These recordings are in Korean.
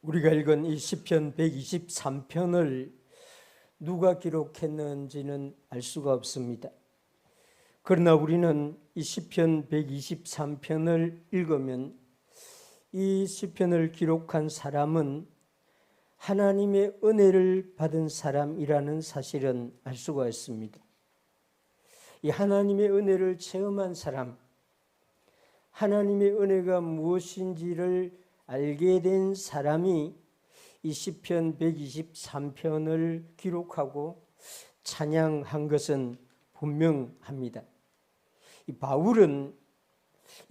우리가 읽은 이 시편 123편을 누가 기록했는지는 알 수가 없습니다. 그러나 우리는 이 시편 123편을 읽으면 이 시편을 기록한 사람은 하나님의 은혜를 받은 사람이라는 사실은 알 수가 있습니다. 이 하나님의 은혜를 체험한 사람, 하나님의 은혜가 무엇인지를 알게 된 사람이 이 시편 123편을 기록하고 찬양한 것은 분명합니다. 이 바울은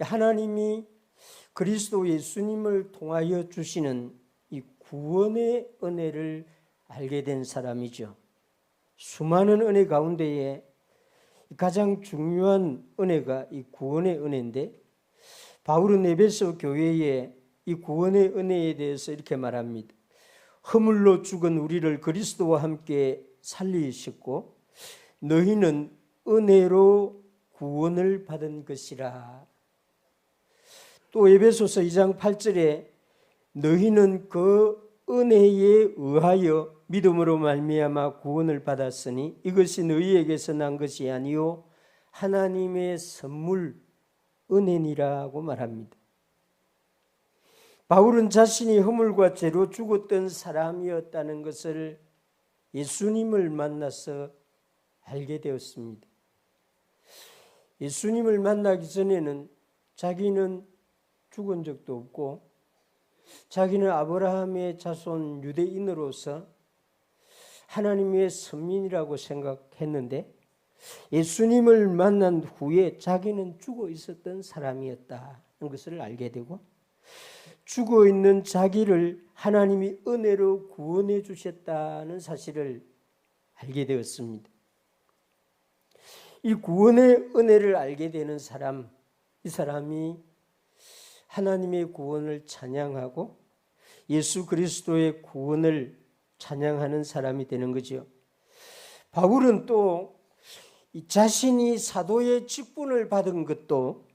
하나님이 그리스도 예수님을 통하여 주시는 이 구원의 은혜를 알게 된 사람이죠. 수많은 은혜 가운데에 가장 중요한 은혜가 이 구원의 은혜인데, 바울은 에베소 교회에 이 구원의 은혜에 대해서 이렇게 말합니다. 허물로 죽은 우리를 그리스도와 함께 살리셨고 너희는 은혜로 구원을 받은 것이라. 또 에베소서 2장 8절에 너희는 그 은혜에 의하여 믿음으로 말미암아 구원을 받았으니 이것이 너희에게서 난 것이 아니요 하나님의 선물 은혜니라고 말합니다. 바울은 자신이 허물과 죄로 죽었던 사람이었다는 것을 예수님을 만나서 알게 되었습니다. 예수님을 만나기 전에는 자기는 죽은 적도 없고 자기는 아브라함의 자손 유대인으로서 하나님의 선민이라고 생각했는데 예수님을 만난 후에 자기는 죽어 있었던 사람이었다는 것을 알게 되고 죽어 있는 자기를 하나님이 은혜로 구원해 주셨다는 사실을 알게 되었습니다. 이 구원의 은혜를 알게 되는 사람, 이 사람이 하나님의 구원을 찬양하고 예수 그리스도의 구원을 찬양하는 사람이 되는 거죠. 바울은 또 자신이 사도의 직분을 받은 것도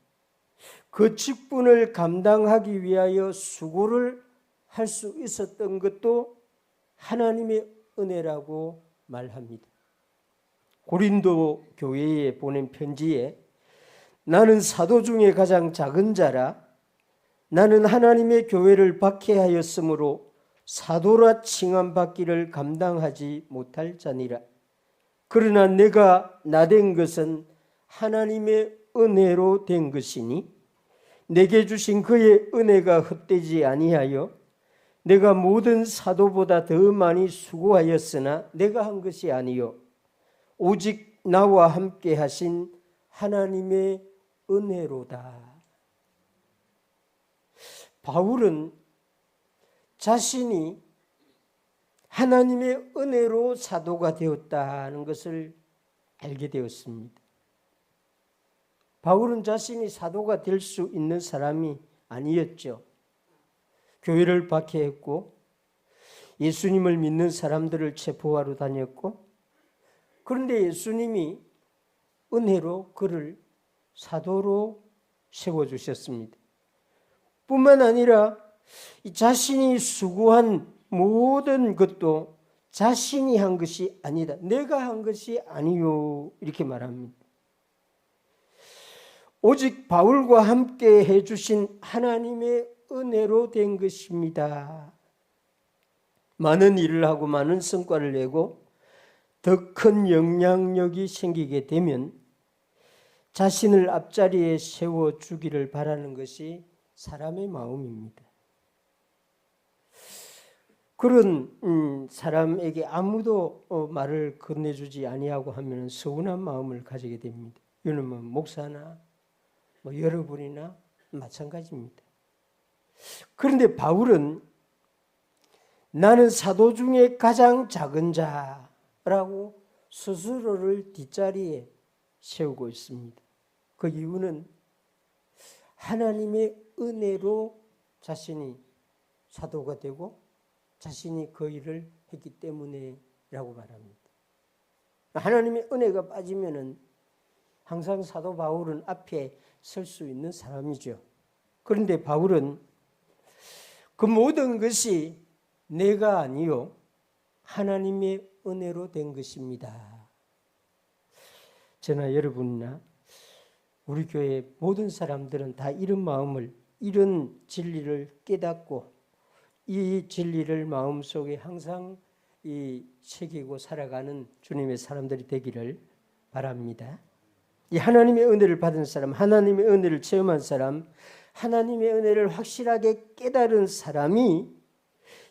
그 직분을 감당하기 위하여 수고를 할 수 있었던 것도 하나님의 은혜라고 말합니다. 고린도 교회에 보낸 편지에 나는 사도 중에 가장 작은 자라 나는 하나님의 교회를 박해하였으므로 사도라 칭함받기를 감당하지 못할 자니라. 그러나 내가 나된 것은 하나님의 은혜로 된 것이니 내게 주신 그의 은혜가 헛되지 아니하여 내가 모든 사도보다 더 많이 수고하였으나 내가 한 것이 아니요 오직 나와 함께 하신 하나님의 은혜로다. 바울은 자신이 하나님의 은혜로 사도가 되었다는 것을 알게 되었습니다. 바울은 자신이 사도가 될 수 있는 사람이 아니었죠. 교회를 박해했고 예수님을 믿는 사람들을 체포하러 다녔고 그런데 예수님이 은혜로 그를 사도로 세워주셨습니다. 뿐만 아니라 자신이 수고한 모든 것도 자신이 한 것이 아니다. 내가 한 것이 아니요. 이렇게 말합니다. 오직 바울과 함께 해주신 하나님의 은혜로 된 것입니다. 많은 일을 하고 많은 성과를 내고 더 큰 영향력이 생기게 되면 자신을 앞자리에 세워주기를 바라는 것이 사람의 마음입니다. 그런 사람에게 아무도 말을 건네주지 아니하고 하면 서운한 마음을 가지게 됩니다. 이는 뭐 목사나 여러분이나 마찬가지입니다. 그런데 바울은 나는 사도 중에 가장 작은 자라고 스스로를 뒷자리에 세우고 있습니다. 그 이유는 하나님의 은혜로 자신이 사도가 되고 자신이 그 일을 했기 때문에라고 말합니다. 하나님의 은혜가 빠지면은 항상 사도 바울은 앞에 설 수 있는 사람이죠. 그런데 바울은 그 모든 것이 내가 아니요 하나님의 은혜로 된 것입니다. 저나 여러분이나 우리 교회 모든 사람들은 다 이런 마음을, 이런 진리를 깨닫고 이 진리를 마음속에 항상 새기고 살아가는 주님의 사람들이 되기를 바랍니다. 이 하나님의 은혜를 받은 사람, 하나님의 은혜를 체험한 사람, 하나님의 은혜를 확실하게 깨달은 사람이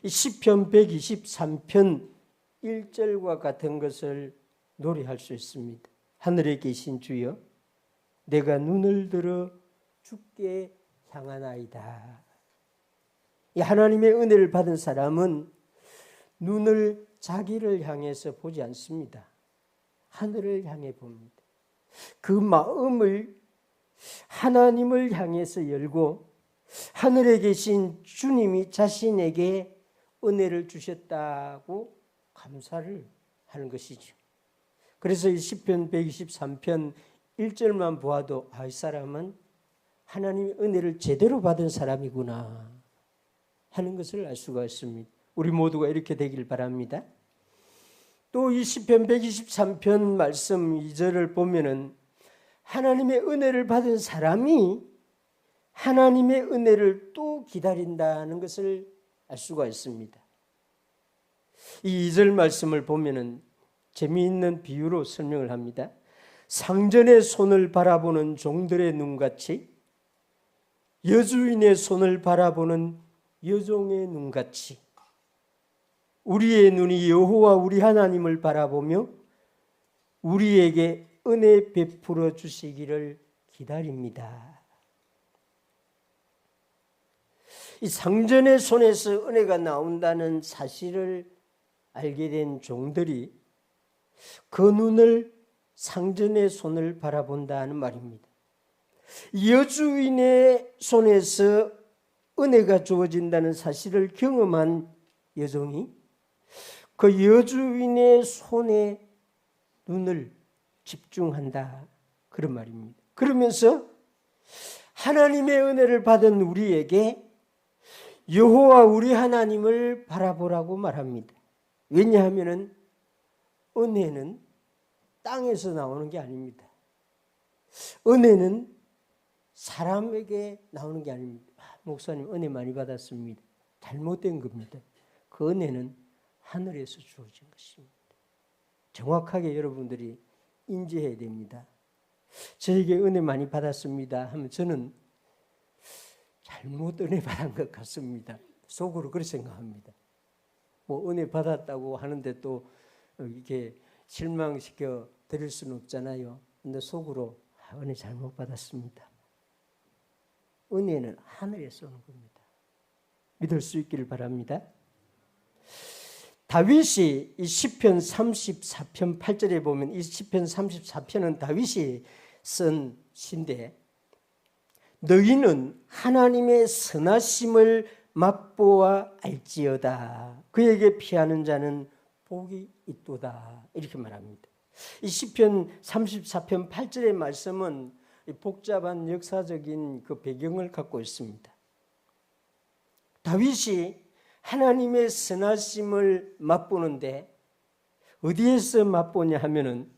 이 시편 123편 1절과 같은 것을 노래할 수 있습니다. 하늘에 계신 주여, 내가 눈을 들어 주께 향하나이다. 이 하나님의 은혜를 받은 사람은 눈을 자기를 향해서 보지 않습니다. 하늘을 향해 봅니다. 그 마음을 하나님을 향해서 열고 하늘에 계신 주님이 자신에게 은혜를 주셨다고 감사를 하는 것이죠. 그래서 이 시편 123편 1절만 보아도 이 사람은 하나님의 은혜를 제대로 받은 사람이구나 하는 것을 알 수가 있습니다. 우리 모두가 이렇게 되길 바랍니다. 또 이 시편 123편 말씀 2절을 보면은 하나님의 은혜를 받은 사람이 하나님의 은혜를 또 기다린다는 것을 알 수가 있습니다. 이 2절 말씀을 보면은 재미있는 비유로 설명을 합니다. 상전의 손을 바라보는 종들의 눈같이 여주인의 손을 바라보는 여종의 눈같이 우리의 눈이 여호와 우리 하나님을 바라보며 우리에게 은혜 베풀어 주시기를 기다립니다. 이 상전의 손에서 은혜가 나온다는 사실을 알게 된 종들이 그 눈을 상전의 손을 바라본다는 말입니다. 여주인의 손에서 은혜가 주어진다는 사실을 경험한 여종이 그 여주인의 손에 눈을 집중한다, 그런 말입니다. 그러면서 하나님의 은혜를 받은 우리에게 여호와 우리 하나님을 바라보라고 말합니다. 왜냐하면 은혜는 땅에서 나오는 게 아닙니다. 은혜는 사람에게 나오는 게 아닙니다. 목사님 은혜 많이 받았습니다. 잘못된 겁니다. 그 은혜는 하늘에서 주어진 것입니다. 정확하게 여러분들이 인지해야 됩니다. 저에게 은혜 많이 받았습니다 하면 저는 잘못 은혜 받은 것 같습니다. 속으로 그렇게 생각합니다. 뭐 은혜 받았다고 하는데 또 이렇게 실망시켜 드릴 수는 없잖아요. 근데 속으로 은혜 잘못 받았습니다. 은혜는 하늘에서 오는 겁니다. 믿을 수 있기를 바랍니다. 다윗이 이 시편 34편 8절에 보면 이 시편 34편은 다윗이 쓴 시인데 너희는 하나님의 선하심을 맛보아 알지어다. 그에게 피하는 자는 복이 있도다. 이렇게 말합니다. 이 시편 34편 8절의 말씀은 복잡한 역사적인 그 배경을 갖고 있습니다. 다윗이 하나님의 선하심을 맛보는데 어디에서 맛보냐 하면은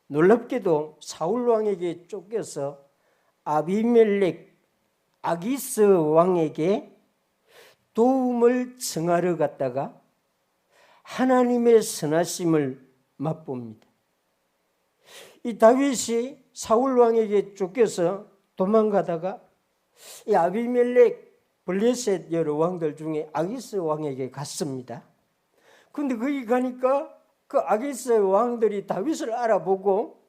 놀랍게도 사울 왕에게 쫓겨서 아비멜렉 아기스 왕에게 도움을 청하러 갔다가 하나님의 선하심을 맛봅니다. 이 다윗이 사울 왕에게 쫓겨서 도망가다가 이 아비멜렉 블레셋 여러 왕들 중에 아기스 왕에게 갔습니다. 그런데 거기 가니까 그 아기스 왕들이 다윗을 알아보고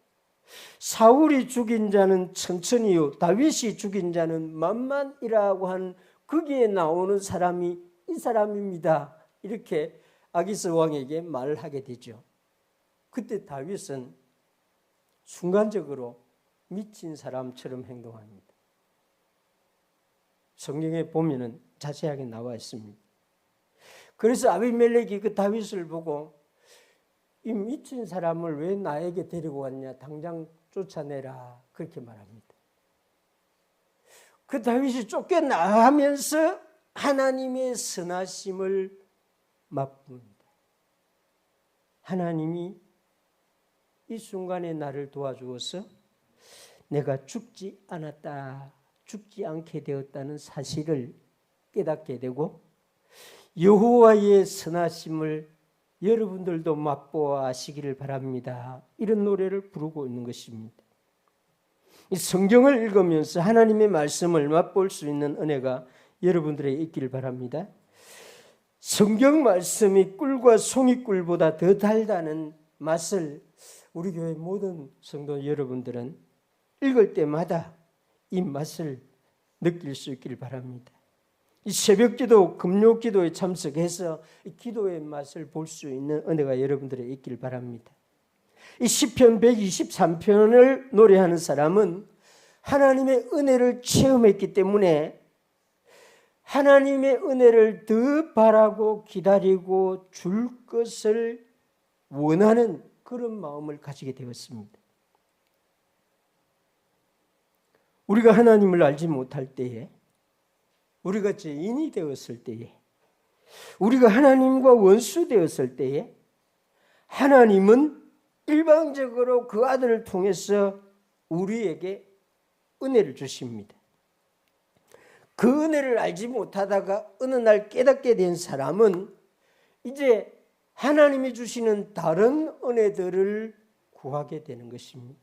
사울이 죽인 자는 천천히요 다윗이 죽인 자는 만만이라고 한 거기에 나오는 사람이 이 사람입니다. 이렇게 아기스 왕에게 말을 하게 되죠. 그때 다윗은 순간적으로 미친 사람처럼 행동합니다. 성경에 보면은 자세하게 나와 있습니다. 그래서 아비멜렉이 그 다윗을 보고 이 미친 사람을 왜 나에게 데리고 왔냐, 당장 쫓아내라, 그렇게 말합니다. 그 다윗이 쫓겨나가면서 하나님의 선하심을 맛봅니다. 하나님이 이 순간에 나를 도와주어서 내가 죽지 않았다, 죽지 않게 되었다는 사실을 깨닫게 되고 여호와의 선하심을 여러분들도 맛보아 아시기를 바랍니다. 이런 노래를 부르고 있는 것입니다. 이 성경을 읽으면서 하나님의 말씀을 맛볼 수 있는 은혜가 여러분들에게 있기를 바랍니다. 성경 말씀이 꿀과 송이꿀보다 더 달다는 맛을 우리 교회 모든 성도 여러분들은 읽을 때마다 이 맛을 느낄 수 있기를 바랍니다. 이 새벽기도, 금요기도에 참석해서 이 기도의 맛을 볼 수 있는 은혜가 여러분들에게 있기를 바랍니다. 이 시편 123편을 노래하는 사람은 하나님의 은혜를 체험했기 때문에 하나님의 은혜를 더 바라고 기다리고 줄 것을 원하는 그런 마음을 가지게 되었습니다. 우리가 하나님을 알지 못할 때에, 우리가 죄인이 되었을 때에, 우리가 하나님과 원수 되었을 때에 하나님은 일방적으로 그 아들을 통해서 우리에게 은혜를 주십니다. 그 은혜를 알지 못하다가 어느 날 깨닫게 된 사람은 이제 하나님이 주시는 다른 은혜들을 구하게 되는 것입니다.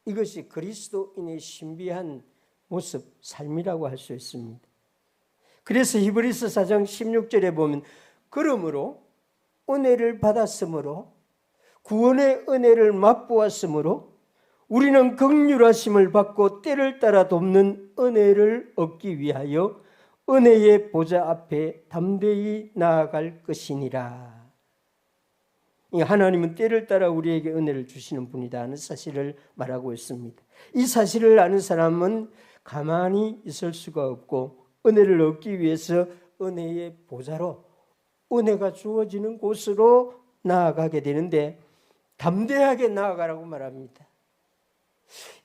이것이 그리스도인의 신비한 모습, 삶이라고 할 수 있습니다. 그래서 히브리서 4장 16절에 보면 그러므로 은혜를 받았으므로 구원의 은혜를 맛보았으므로 우리는 긍휼하심을 받고 때를 따라 돕는 은혜를 얻기 위하여 은혜의 보좌 앞에 담대히 나아갈 것이니라. 하나님은 때를 따라 우리에게 은혜를 주시는 분이다 하는 사실을 말하고 있습니다. 이 사실을 아는 사람은 가만히 있을 수가 없고 은혜를 얻기 위해서 은혜의 보좌로, 은혜가 주어지는 곳으로 나아가게 되는데 담대하게 나아가라고 말합니다.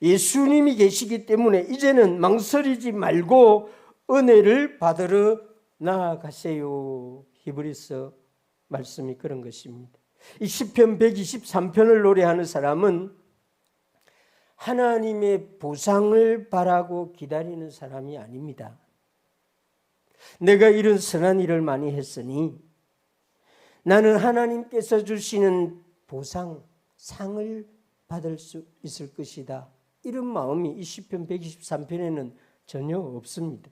예수님이 계시기 때문에 이제는 망설이지 말고 은혜를 받으러 나아가세요. 히브리서 말씀이 그런 것입니다. 이 시편 123편을 노래하는 사람은 하나님의 보상을 바라고 기다리는 사람이 아닙니다. 내가 이런 선한 일을 많이 했으니 나는 하나님께서 주시는 보상, 상을 받을 수 있을 것이다. 이런 마음이 이 시편 123편에는 전혀 없습니다.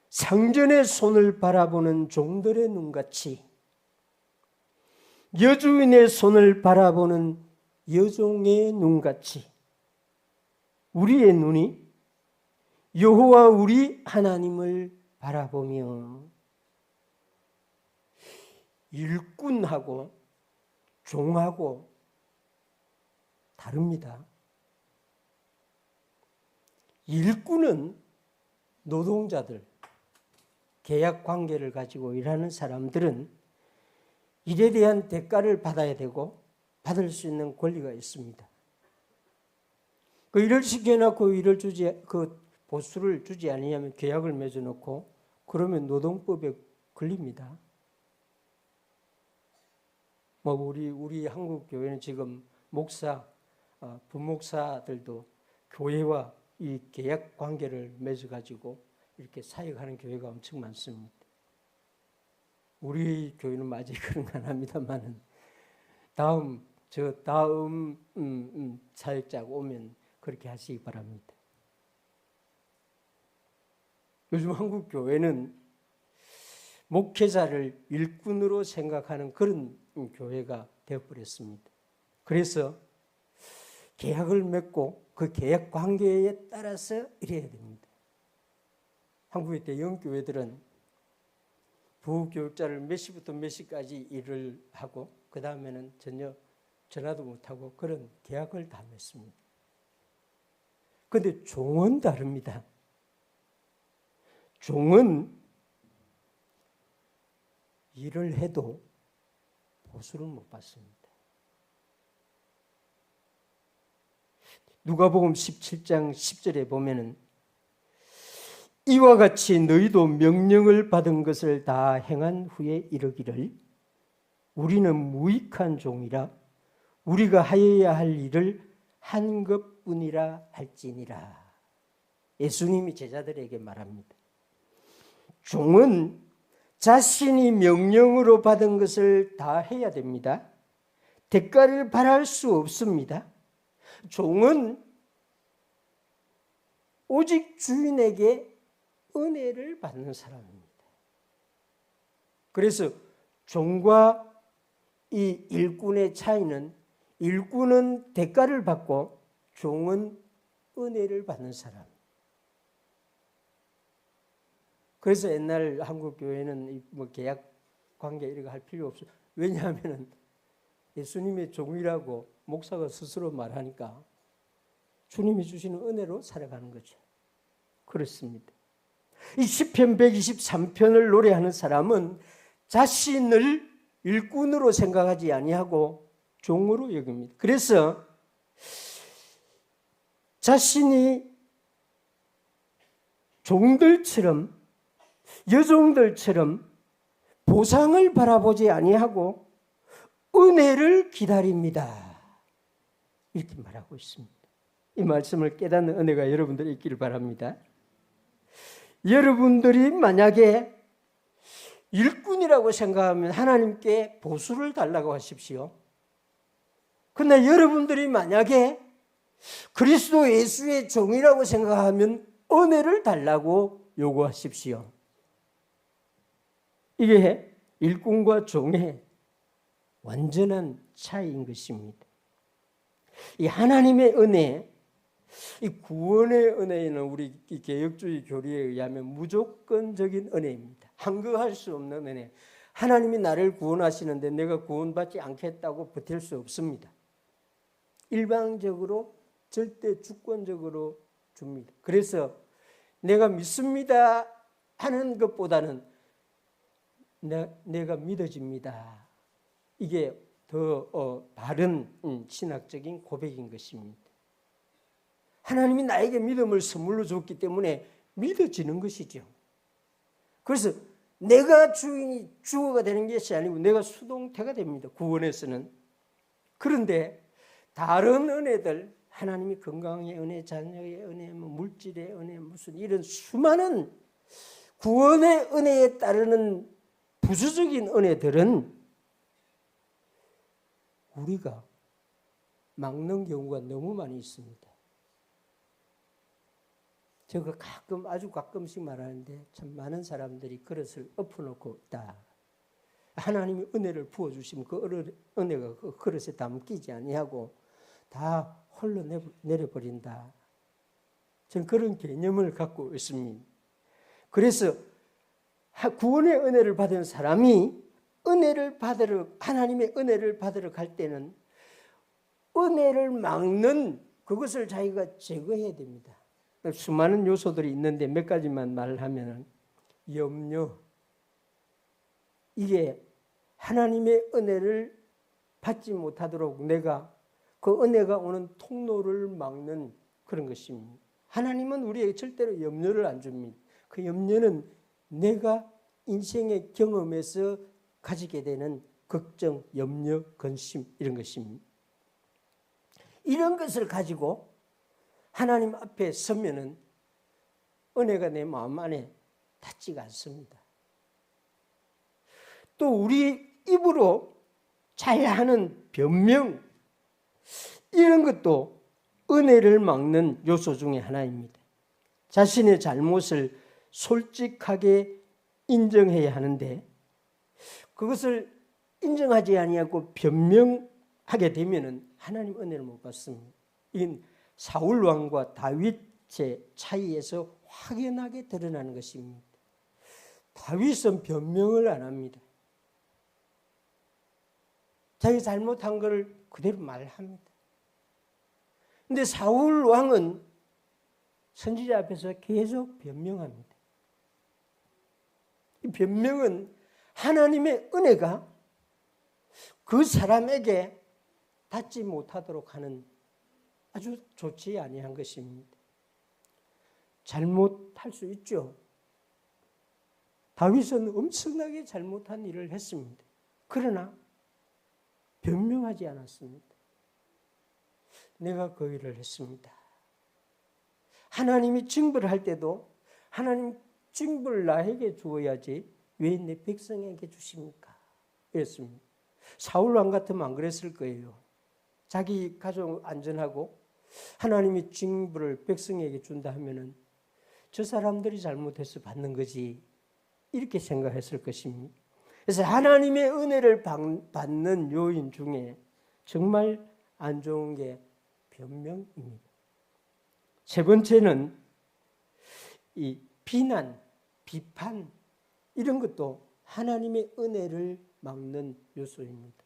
상전의 손을 바라보는 종들의 눈같이 여주인의 손을 바라보는 여종의 눈같이 우리의 눈이 여호와 우리 하나님을 바라보며 일꾼하고 종하고 다릅니다. 일꾼은 노동자들, 계약 관계를 가지고 일하는 사람들은 일에 대한 대가를 받아야 되고 받을 수 있는 권리가 있습니다. 그 일을 시켜놓고 그 보수를 주지 아니하면 계약을 맺어놓고 그러면 노동법에 걸립니다. 우리 한국 교회는 지금 부목사들도 교회와 이 계약 관계를 맺어가지고 이렇게 사역하는 교회가 엄청 많습니다. 우리 교회는 아직 그런 건 안 합니다만은 다음 사역자가 오면 그렇게 하시기 바랍니다. 요즘 한국 교회는 목회자를 일꾼으로 생각하는 그런 교회가 되어버렸습니다. 그래서 계약을 맺고 그 계약 관계에 따라서 일해야 됩니다. 한국의 대형 교회들은 부교육자를 몇 시부터 몇 시까지 일을 하고 그 다음에는 전혀 전화도 못하고 그런 계약을 다 맺습니다. 그런데 종은 다릅니다. 종은 일을 해도 보수를 못 받습니다. 누가복음 17장 10절에 보면은 이와 같이 너희도 명령을 받은 것을 다 행한 후에 이르기를 우리는 무익한 종이라 우리가 하여야 할 일을 한 것뿐이라 할지니라. 예수님이 제자들에게 말합니다. 종은 자신이 명령으로 받은 것을 다 해야 됩니다. 대가를 바랄 수 없습니다. 종은 오직 주인에게 은혜를 받는 사람입니다. 그래서 종과 이 일꾼의 차이는 일꾼은 대가를 받고 종은 은혜를 받는 사람. 그래서 옛날 한국 교회는 뭐 계약 관계 이런 거 할 필요 없어요. 왜냐하면 예수님의 종이라고 목사가 스스로 말하니까 주님이 주시는 은혜로 살아가는 거죠. 그렇습니다. 이 시편 123편을 노래하는 사람은 자신을 일꾼으로 생각하지 아니하고 종으로 여깁니다. 그래서 자신이 종들처럼 여종들처럼 보상을 바라보지 아니하고 은혜를 기다립니다. 이렇게 말하고 있습니다. 이 말씀을 깨닫는 은혜가 여러분들이 있기를 바랍니다. 여러분들이 만약에 일꾼이라고 생각하면 하나님께 보수를 달라고 하십시오. 그러나 여러분들이 만약에 그리스도 예수의 종이라고 생각하면 은혜를 달라고 요구하십시오. 이게 일꾼과 종의 완전한 차이인 것입니다. 이 하나님의 은혜, 이 구원의 은혜는 우리 개혁주의 교리에 의하면 무조건적인 은혜입니다. 항거할 수 없는 은혜. 하나님이 나를 구원하시는데 내가 구원받지 않겠다고 버틸 수 없습니다. 일방적으로 절대 주권적으로 줍니다. 그래서 내가 믿습니다 하는 것보다는 내가 믿어집니다. 이게 더 바른 신학적인 고백인 것입니다. 하나님이 나에게 믿음을 선물로 줬기 때문에 믿어지는 것이죠. 그래서 내가 주어가 되는 것이 아니고 내가 수동태가 됩니다. 구원에서는. 그런데 다른 은혜들, 하나님이 건강의 은혜, 자녀의 은혜, 물질의 은혜, 무슨 이런 수많은 구원의 은혜에 따르는 부수적인 은혜들은 우리가 막는 경우가 너무 많이 있습니다. 제가 아주 가끔씩 말하는데 참 많은 사람들이 그릇을 엎어놓고 있다. 하나님이 은혜를 부어주시면 그 은혜가 그 그릇에 담기지 아니하고 다 홀로 내려버린다. 저는 그런 개념을 갖고 있습니다. 그래서 구원의 은혜를 받은 사람이 하나님의 은혜를 받으러 갈 때는 은혜를 막는 그것을 자기가 제거해야 됩니다. 수많은 요소들이 있는데 몇 가지만 말을 하면 염려, 이게 하나님의 은혜를 받지 못하도록 내가 그 은혜가 오는 통로를 막는 그런 것입니다. 하나님은 우리에게 절대로 염려를 안 줍니다. 그 염려는 내가 인생의 경험에서 가지게 되는 걱정, 염려, 근심 이런 것입니다. 이런 것을 가지고 하나님 앞에 서면은 은혜가 내 마음 안에 닿지가 않습니다. 또 우리 입으로 잘하는 변명 이런 것도 은혜를 막는 요소 중에 하나입니다. 자신의 잘못을 솔직하게 인정해야 하는데 그것을 인정하지 아니하고 변명하게 되면은 하나님 은혜를 못 받습니다. 이건 사울 왕과 다윗의 차이에서 확연하게 드러나는 것입니다. 다윗은 변명을 안 합니다. 자기 잘못한 것을 그대로 말합니다. 그런데 사울 왕은 선지자 앞에서 계속 변명합니다. 이 변명은 하나님의 은혜가 그 사람에게 닿지 못하도록 하는 아주 좋지 아니한 것입니다. 잘못할 수 있죠. 다윗은 엄청나게 잘못한 일을 했습니다. 그러나 변명하지 않았습니다. 내가 그 일을 했습니다. 하나님이 징벌을 할 때도 하나님 징벌을 나에게 주어야지 왜 내 백성에게 주십니까? 이랬습니다. 사울 왕 같으면 안 그랬을 거예요. 자기 가족 안전하고 하나님이 징벌을 백성에게 준다 하면은 저 사람들이 잘못해서 받는 거지 이렇게 생각했을 것입니다. 그래서 하나님의 은혜를 받는 요인 중에 정말 안 좋은 게 변명입니다. 세 번째는 이 비난, 비판 이런 것도 하나님의 은혜를 막는 요소입니다.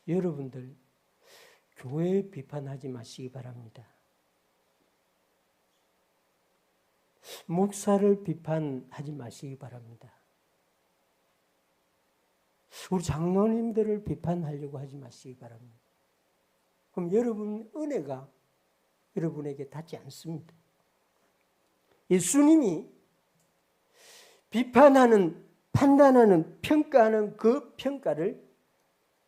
여러분들 교회 비판하지 마시기 바랍니다. 목사를 비판하지 마시기 바랍니다. 우리 장로님들을 비판하려고 하지 마시기 바랍니다. 그럼 여러분 은혜가 여러분에게 닿지 않습니다. 예수님이 비판하는, 판단하는, 평가하는 그 평가를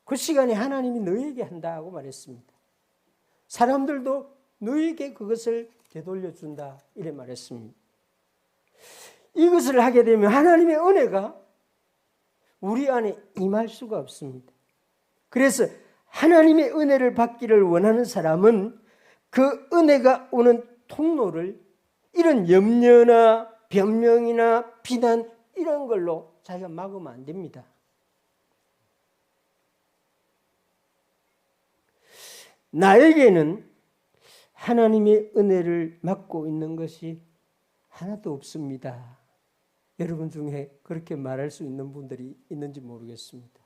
그 시간에 하나님이 너에게 한다고 말했습니다. 사람들도 너에게 그것을 되돌려 준다 이래 말했습니다. 이것을 하게 되면 하나님의 은혜가 우리 안에 임할 수가 없습니다. 그래서 하나님의 은혜를 받기를 원하는 사람은 그 은혜가 오는 통로를 이런 염려나 변명이나 비난 이런 걸로 자기가 막으면 안 됩니다. 나에게는 하나님의 은혜를 막고 있는 것이 하나도 없습니다. 여러분 중에 그렇게 말할 수 있는 분들이 있는지 모르겠습니다.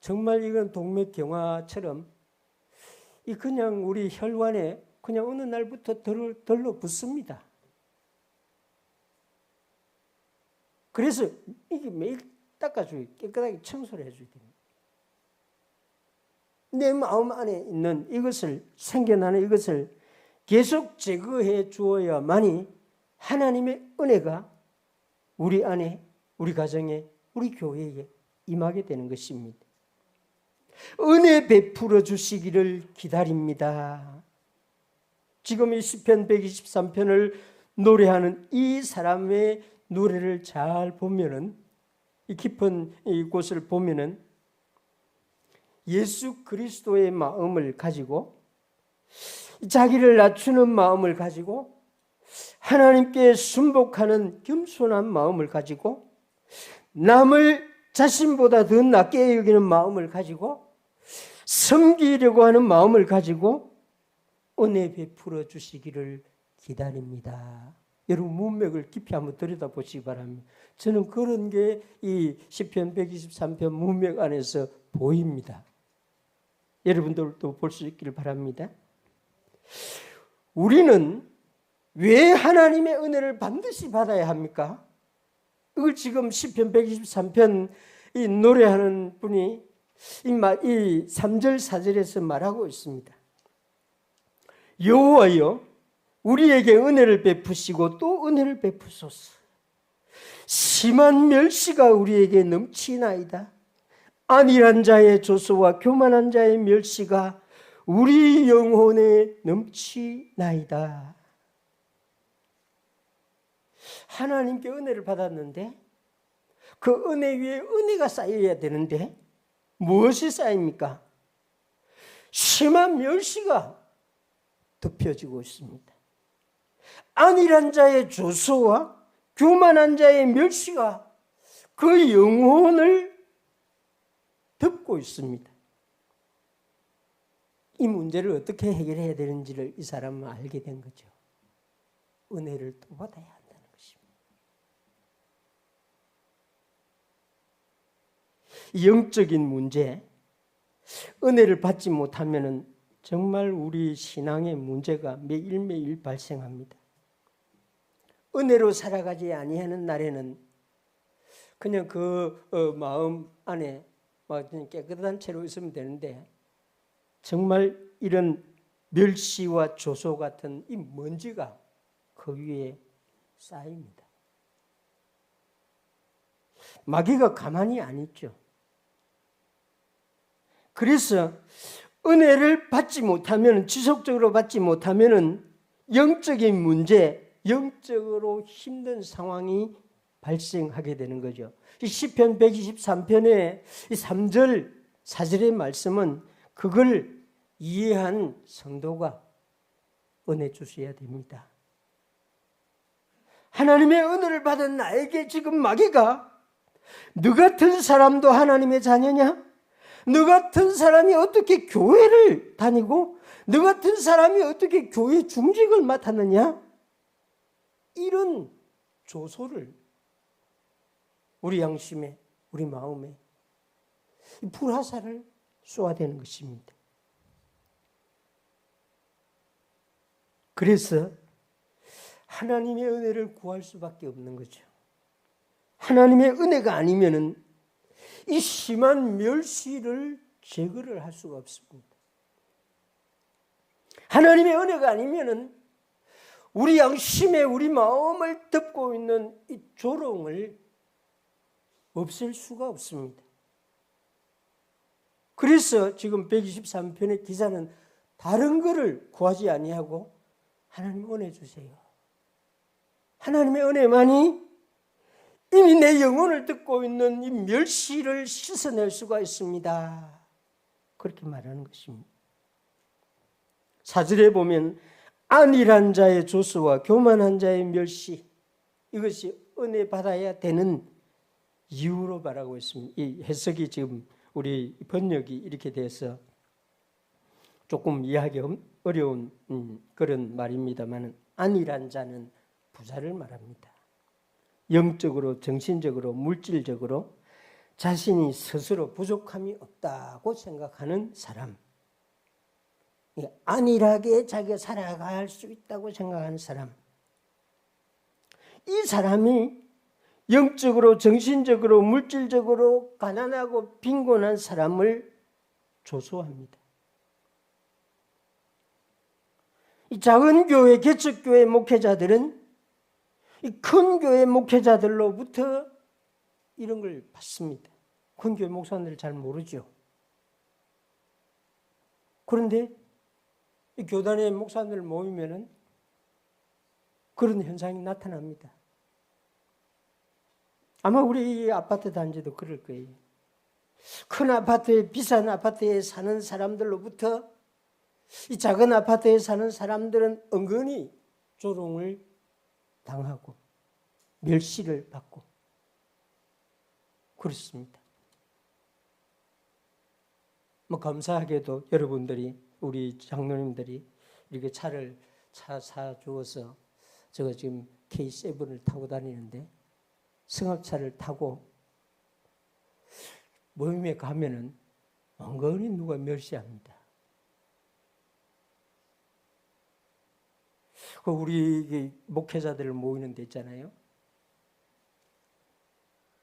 정말 이건 동맥경화처럼 이 그냥 우리 혈관에 그냥 어느 날부터 들러붙습니다. 그래서 이게 매일 닦아줘야 깨끗하게 청소를 해줘야 됩니다. 내 마음 안에 있는 이것을 생겨나는 이것을 계속 제거해 주어야만이 하나님의 은혜가 우리 안에, 우리 가정에, 우리 교회에 임하게 되는 것입니다. 은혜 베풀어 주시기를 기다립니다. 지금 이 시편 123편을 노래하는 이 사람의 노래를 잘 보면은, 이 깊은 이곳을 보면은 예수 그리스도의 마음을 가지고 자기를 낮추는 마음을 가지고 하나님께 순복하는 겸손한 마음을 가지고 남을 자신보다 더 낮게 여기는 마음을 가지고 섬기려고 하는 마음을 가지고 은혜 베풀어 주시기를 기다립니다. 여러분 문맥을 깊이 한번 들여다보시기 바랍니다. 저는 그런 게 이 시편 123편 문맥 안에서 보입니다. 여러분들도 볼 수 있기를 바랍니다. 우리는 왜 하나님의 은혜를 반드시 받아야 합니까? 이걸 지금 시편 123편 이 노래하는 분이 이 3절 4절에서 말하고 있습니다. 여호와여 우리에게 은혜를 베푸시고 또 은혜를 베푸소서. 심한 멸시가 우리에게 넘치나이다. 안일한 자의 조소와 교만한 자의 멸시가 우리 영혼에 넘치나이다. 하나님께 은혜를 받았는데 그 은혜 위에 은혜가 쌓여야 되는데 무엇이 쌓입니까? 심한 멸시가 덮여지고 있습니다. 안일한 자의 조소와 교만한 자의 멸시가 그 영혼을 덮고 있습니다. 이 문제를 어떻게 해결해야 되는지를 이 사람은 알게 된 거죠. 은혜를 또 받아야 한다는 것입니다. 영적인 문제, 은혜를 받지 못하면 정말 우리 신앙의 문제가 매일매일 발생합니다. 은혜로 살아가지 아니하는 날에는 그냥 그 마음 안에 깨끗한 채로 있으면 되는데 정말 이런 멸시와 조소 같은 이 먼지가 그 위에 쌓입니다. 마귀가 가만히 안 있죠. 그래서 은혜를 받지 못하면, 지속적으로 받지 못하면 영적인 문제, 영적으로 힘든 상황이 발생하게 되는 거죠. 시편 123편의 3절, 4절의 말씀은 그걸 이해한 성도가 은혜 주셔야 됩니다. 하나님의 은혜를 받은 나에게 지금 마귀가 너 같은 사람도 하나님의 자녀냐? 너 같은 사람이 어떻게 교회를 다니고 너 같은 사람이 어떻게 교회 중직을 맡았느냐? 이런 조소를 우리 양심에, 우리 마음에 불화살을 쏘아대는 것입니다. 그래서 하나님의 은혜를 구할 수밖에 없는 거죠. 하나님의 은혜가 아니면은 이 심한 멸시를 제거를 할 수가 없습니다. 하나님의 은혜가 아니면은 우리 양심에 우리 마음을 덮고 있는 이 조롱을 없앨 수가 없습니다. 그래서 지금 123편의 기사는 다른 것을 구하지 아니하고 하나님 은혜 주세요. 하나님의 은혜만이 이미 내 영혼을 듣고 있는 이 멸시를 씻어낼 수가 있습니다. 그렇게 말하는 것입니다. 4절에 보면 안일한 자의 조소와 교만한 자의 멸시, 이것이 은혜 받아야 되는 이유로 말하고 있습니다. 이 해석이 지금 우리 번역이 이렇게 돼서 조금 이해하기 어려운 그런 말입니다만, 안일한 자는 부자를 말합니다. 영적으로, 정신적으로, 물질적으로 자신이 스스로 부족함이 없다고 생각하는 사람, 안일하게 자기가 살아갈 수 있다고 생각하는 사람, 이 사람이 영적으로, 정신적으로, 물질적으로 가난하고 빈곤한 사람을 조소합니다. 이 작은 교회, 개척교회 목회자들은 이 큰 교회 목회자들로부터 이런 걸 받습니다. 큰 교회 목사님들 잘 모르죠. 그런데 이 교단의 목사님들 모이면은 그런 현상이 나타납니다. 아마 우리 아파트 단지도 그럴 거예요. 큰 아파트에, 비싼 아파트에 사는 사람들로부터 이 작은 아파트에 사는 사람들은 은근히 조롱을 당하고 멸시를 받고 그렇습니다. 감사하게도 여러분들이, 우리 장로님들이 이렇게 차 사주어서 제가 지금 K7을 타고 다니는데 승합차를 타고 모임에 가면은 은근히 누가 멸시합니다. 우리 목회자들 모이는 데 있잖아요.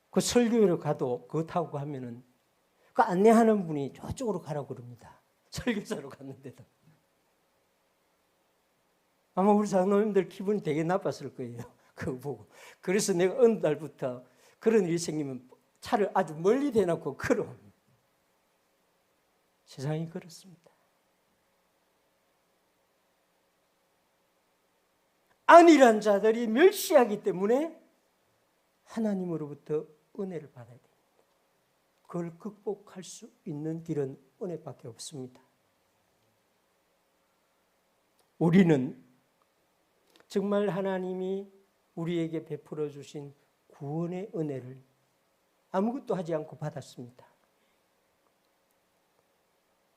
그 설교회로 가도 그거 타고 가면은 그 안내하는 분이 저쪽으로 가라고 그럽니다. 설교사로 갔는데도. 아마 우리 장로님들 기분이 되게 나빴을 거예요. 그거 보고. 그래서 내가 어느 날부터 그런 일이 생기면 차를 아주 멀리 대놓고 걸어옵니다. 세상이 그렇습니다. 안일한 자들이 멸시하기 때문에 하나님으로부터 은혜를 받아야 됩니다. 그걸 극복할 수 있는 길은 은혜밖에 없습니다. 우리는 정말 하나님이 우리에게 베풀어 주신 구원의 은혜를 아무것도 하지 않고 받았습니다.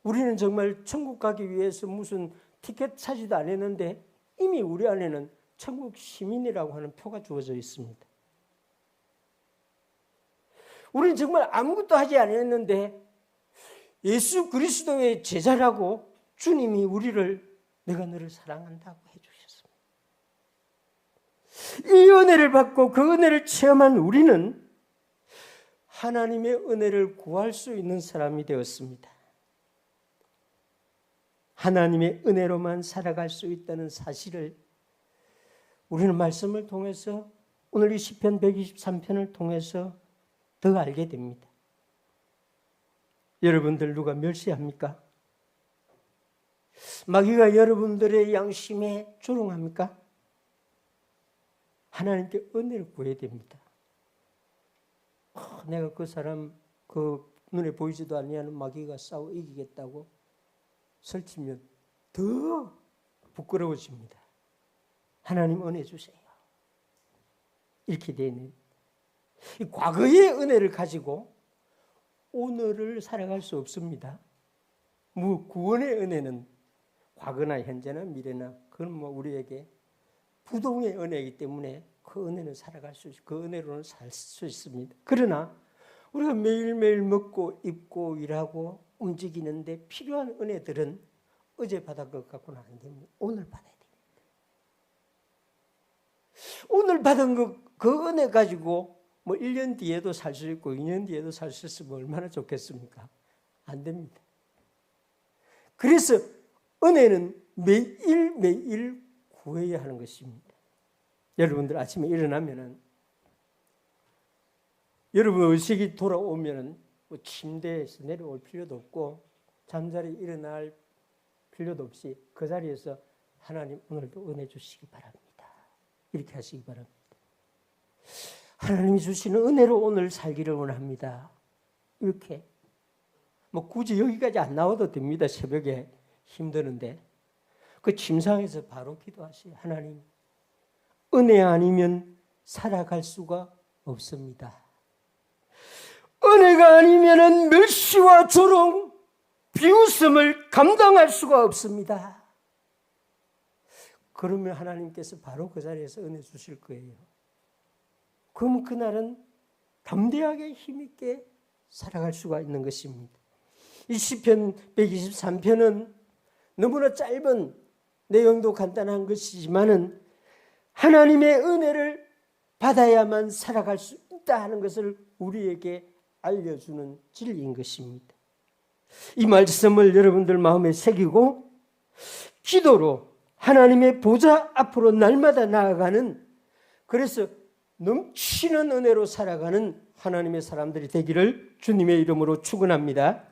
우리는 정말 천국 가기 위해서 무슨 티켓 사지도 안 했는데 이미 우리 안에는 천국 시민이라고 하는 표가 주어져 있습니다. 우리는 정말 아무것도 하지 않았는데 예수 그리스도의 제자라고 주님이 우리를 내가 너를 사랑한다고 해주셨습니다. 이 은혜를 받고 그 은혜를 체험한 우리는 하나님의 은혜를 구할 수 있는 사람이 되었습니다. 하나님의 은혜로만 살아갈 수 있다는 사실을 우리는 말씀을 통해서 오늘 이 시편 123편을 통해서 더 알게 됩니다. 여러분들 누가 멸시합니까? 마귀가 여러분들의 양심에 조롱합니까? 하나님께 은혜를 구해야 됩니다. 내가 그 사람 그 눈에 보이지도 아니하는 마귀가 싸워 이기겠다고 설치면 더 부끄러워집니다. 하나님 은혜 주세요. 이렇게 되는 이 과거의 은혜를 가지고 오늘을 살아갈 수 없습니다. 구원의 은혜는 과거나 현재나 미래나 그건 우리에게 부동의 은혜이기 때문에 그 은혜는 살아갈 수 있고 그 은혜로는 살 수 있습니다. 그러나 우리가 매일매일 먹고 입고 일하고 움직이는데 필요한 은혜들은 어제 받은 것 갖고는 안 됩니다. 오늘 받아야 됩니다. 오늘 받은 그 은혜 가지고 1년 뒤에도 살 수 있고 2년 뒤에도 살 수 있으면 얼마나 좋겠습니까? 안 됩니다. 그래서 은혜는 매일매일 구해야 하는 것입니다. 여러분들 아침에 일어나면은 여러분 의식이 돌아오면은 침대에서 내려올 필요도 없고 잠자리 일어날 필요도 없이 그 자리에서 하나님 오늘도 은혜 주시기 바랍니다. 이렇게 하시기 바랍니다. 하나님이 주시는 은혜로 오늘 살기를 원합니다. 이렇게 굳이 여기까지 안 나와도 됩니다. 새벽에 힘드는데 그 침상에서 바로 기도하세요. 하나님 은혜 아니면 살아갈 수가 없습니다. 은혜가 아니면 멸시와 조롱, 비웃음을 감당할 수가 없습니다. 그러면 하나님께서 바로 그 자리에서 은혜 주실 거예요. 그럼 그날은 담대하게 힘있게 살아갈 수가 있는 것입니다. 이 시편 123편은 너무나 짧은 내용도 간단한 것이지만은 하나님의 은혜를 받아야만 살아갈 수 있다 하는 것을 우리에게 알려주는 진리인 것입니다. 이 말씀을 여러분들 마음에 새기고 기도로 하나님의 보좌 앞으로 날마다 나아가는, 그래서 넘치는 은혜로 살아가는 하나님의 사람들이 되기를 주님의 이름으로 축원합니다.